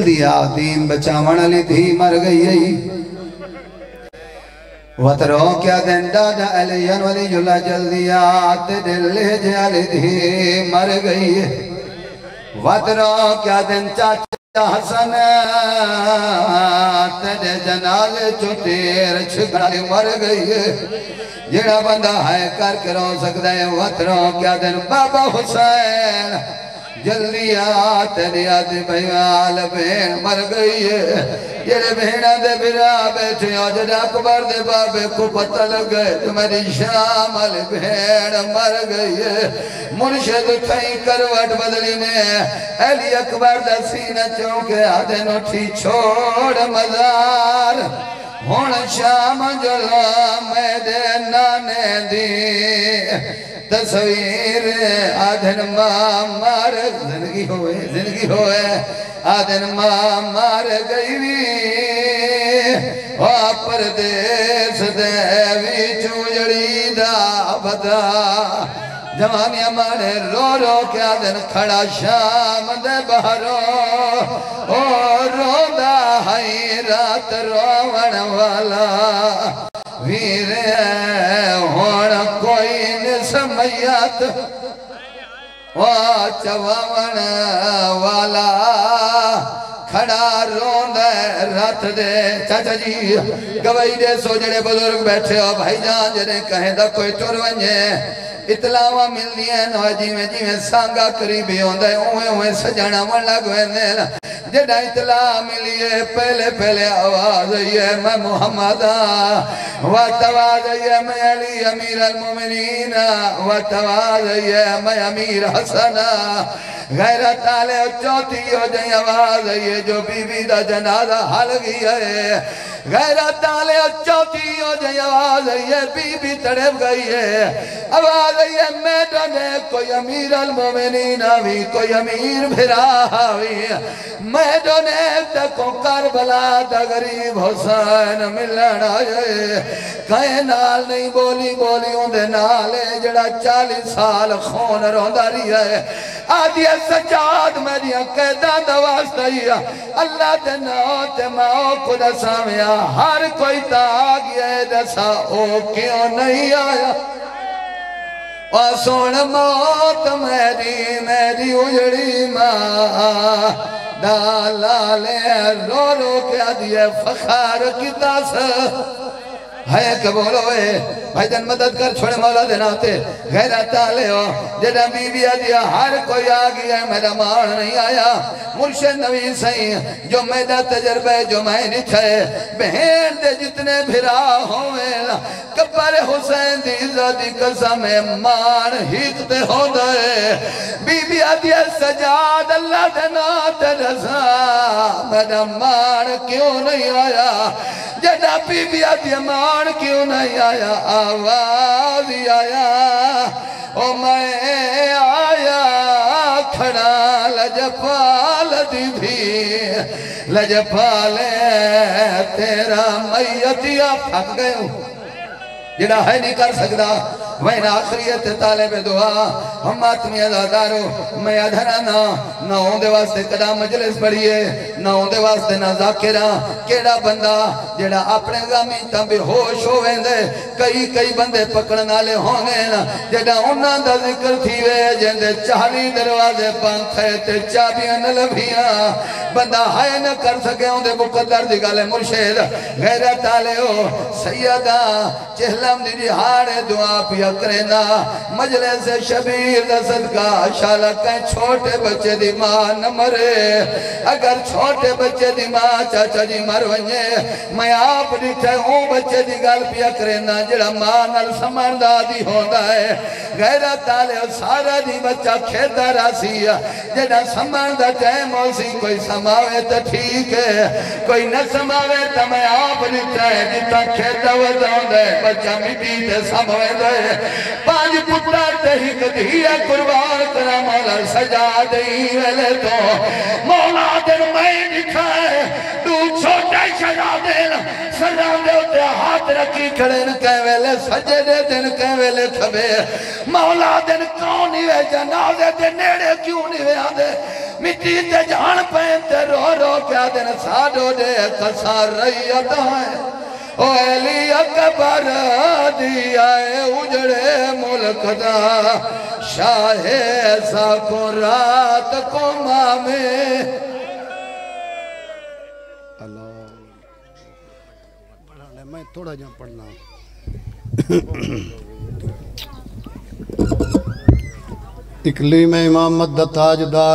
دیا دین بچاون علی دھی مر گئی وطرو کیا دن دادا علیین ولی جلہ جل دیا دل علی دھی مر گئی وطرو کیا دن چاچا حسن تیرے جنازے جو تیر چھگڑے مر گئی جڑا بندہ ہے کر کے رو سکتا ہے وطرو کیا دن بابا حسین جلدی تیری آدھی بھیوال بین مر گئی ہے جڑے بھیڑا دے برا بیٹھے ہو جڑا اکبر دے بابے کو پتہ لگ گئے تمہاری شامل بھیڑ مر گئی ہے منشد تھئی کروٹ بدلی نے علی اکبر دا سینہ چونکے آدھے نوٹھی چھوڑ مزار ہون شام جلا میں دے نانے دی تصویر آدھن ماں مار زندگی ہوئے آدھن ماں مار گئی پردیس دیوی چوجڑی دا بدا جوانیاں مانے رو رو کے آدھن کھڑا شام دے بہرو رو دا ہائی رات روون والا ویر ہون کوئی نسمیت چواون والا کھڑا روند رات دے چاچا جی گوائی دے سو جڑے بزرگ بیٹھے ہو بھائی جان جنہیں کہیں دا کوئی ٹور ونجے اطلاعہ ملنی ہے نواجی میں جی میں سانگا قریبی ہوندہ ہے اوہ سجانا من لگوے نینا جڑا اطلاع ملی ہے پہلے آواز ہے میں محمد واتواز ہے میں علی امیر المومنین واتواز ہے میں امیر حسن غیرت آلے چوتھی ہو جائیں آواز ہے جو بی بی دا جنازہ حل گئی ہے غیرت آلے چوتھی ہو جائیں آواز ہے بی بی تڑپ گئی ہے آواز ہے میڈنے کوئی امیر المومنین آوی کوئی امیر بھرا آوی میڈنے تکو کربلا دا غریب حسین ملن آئے کہیں نال نہیں بولی ہوندے نالے جڑا 40 سال خون رونداری ہے آدھی سجاد میری قیدہ دواستا ہیا اللہ تے نو تے ماں خدا سامیا ہر کوئی تاگ یہ دسا او کیوں نہیں آیا سون موت میری اجڑی ماں دالالے رو رو کیا دیئے فخار کی تاس ہے قبول ہوئے بھائی جن مدد کر چھوڑے مولا دیناتے غیرت آلے ہو جڑا بی بی آدیا ہر کوئی آگئی ہے میرا مان نہیں آیا مرشد نبی سہیں جو میرا تجربہ جو میں نچھے بہن دے جتنے بھرا ہوئے کبر حسین دی عزتی قسم مان ہیکتے ہو دے بی بی آدیا سجاد اللہ دینات رضا میرا مان کیوں نہیں آیا جڑا بی بی آدیا مان کیوں نہیں آیا آواز آیا او میں آیا کھڑا لجپال دی بھی لجپالے تیرا میتیا پھک گئے جڑا ہے نہیں کر سکتا وین آخریت طالب دعا ہم آتمی ازادارو میں ادھنا نہ ہوندے واسطے کدا مجلس پڑھئے نہ ہوندے واسطے نہ ذاکرہ کیڑا بندہ جڑا اپنے غامی تاں بے ہوش ہوئیں دے کئی بندے پکڑنا لے ہونے جڑا انہاں دا ذکر تھی وے جندے 40 دروازے بند تھے تے چابیاں نہ لبھیاں بندہ ہائے نہ کر سکے ہوندے مقدر دی گالے مرشد غیرت آلے ہو سیدہ چہلم دی ہاڑے دعا پیا کرنا مجلس شبیر دا صدقہ شالا کہیں چھوٹے بچے دی ماں نہ مرے اگر چھوٹے بچے دی ماں چاچا جی مر ونجے میں آپ ڈٹھے ہوں بچے دی گال پیا کرنا جڑا ماں نل سمندہ دی ہوندہ ہے غیرت آلے سارا دی بچہ کھیتا راسی جڑا سمندہ ٹائم ہوسی کوئی سماوے تا ٹھیک ہے کوئی نہ سماوے تا میں آپ ڈٹھے جتا کھیتا وزاندہ ہے بچہ میٹی تے سموے دے پانچ پتر تے ہی کدھیا قربان کرا مولا سجا دئی ویلے تو مولا دن میں دکھائے تو چھوٹے سجا دینا سجا دے ہوتے ہاتھ رکھی کھڑے کہیں ویلے سجدے دن کہیں ویلے کھبے مولا دن کون نہیں وے جنازے دے نیڑے کیوں نہیں وے آدھے مٹی تے جان پہنتے رو رو کیا دن ساڑھو دے کسار ریت ہے او علی اکبر دیا اجڑے ملک دا شاہ ایسا کو رات کو مامے میں تھوڑا جہاں پڑھنا اقلیم امامت دا تاجدار